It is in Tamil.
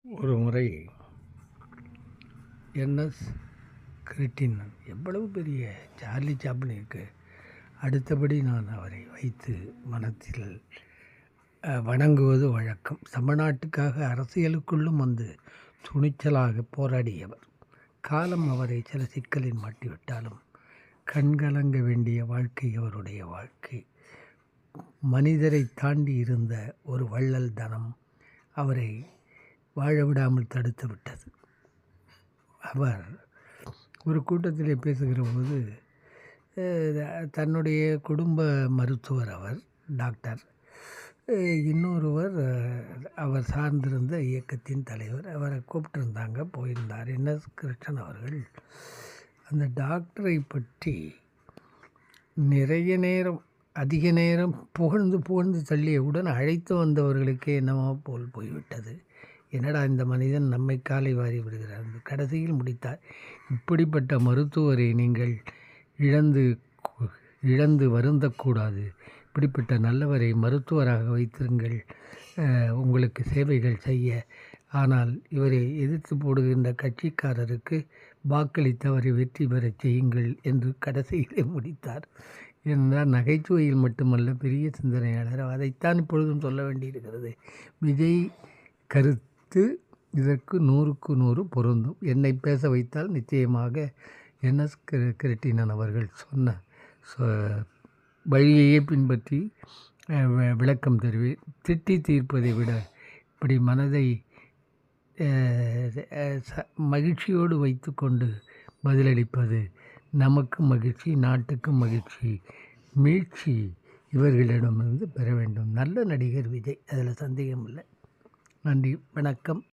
ஒரு முறை என்எஸ் கிருட்டிணன் எவ்வளவு பெரிய சார்லி சாப்ளினுக்கு அடுத்தபடி நான் அவரை வைத்து மனத்தில் வணங்குவது வழக்கம். தமிழ்நாட்டுக்காக அரசியலுக்குள்ளும் வந்து துணிச்சலாக போராடியவர். காலம் அவரை சில சிக்கலில் மாட்டிவிட்டாலும் கண்கலங்க வேண்டிய வாழ்க்கை அவருடைய வாழ்க்கை. மனிதரை தாண்டி இருந்த ஒரு வள்ளல் தனம் அவரை வாழ விடாமல் தடுத்து விட்டது. அவர் ஒரு கூட்டத்திலே பேசுகிற போது தன்னுடைய குடும்ப மருத்துவர் அவர் டாக்டர், இன்னொருவர் அவர் சார்ந்திருந்த இயக்கத்தின் தலைவர். அவரை கூப்பிட்டுருந்தாங்க, போயிருந்தார் என்எஸ் கிருஷ்ணன் அவர்கள். அந்த டாக்டரை பற்றி நிறைய நேரம், அதிக நேரம் புகழ்ந்து தள்ளியவுடன் அழைத்து வந்தவர்களுக்கே என்னமோ போல் போய்விட்டது. என்னடா இந்த மனிதன் நம்மை காலை வாரி விடுகிறார். கடைசியில் முடித்தார், இப்படிப்பட்ட மருத்துவரை நீங்கள் இழந்து வருந்தக்கூடாது. இப்படிப்பட்ட நல்லவரை மருத்துவராக வைத்திருங்கள், உங்களுக்கு சேவைகள் செய்ய. ஆனால் இவரை எதிர்த்து போடுகின்ற கட்சிக்காரருக்கு வாக்களித்து அவரை வெற்றி பெறச் செய்யுங்கள் என்று கடைசியிலே முடித்தார். என்றால் நகைச்சுவையில் மட்டுமல்ல, பெரிய சிந்தனையாளர். அதைத்தான் இப்பொழுதும் சொல்ல வேண்டியிருக்கிறது. விஜய் கருத்து இதற்கு 100க்கு 100 பொருந்தும். என்னை பேச வைத்தால் நிச்சயமாக என்எஸ் கிருட்டிணன் அவர்கள் சொன்ன வழியையே பின்பற்றி விளக்கம் தருவேன். திட்டி தீர்ப்பதை விட இப்படி மனதை மகிழ்ச்சியோடு வைத்து கொண்டு பதிலளிப்பது நமக்கும் மகிழ்ச்சி, நாட்டுக்கும் மகிழ்ச்சி. மீட்சி இவர்களிடமிருந்து பெற வேண்டும். நல்ல நடிகர் விஜய், அதில் சந்தேகம் இல்லை. நன்றி, வணக்கம்.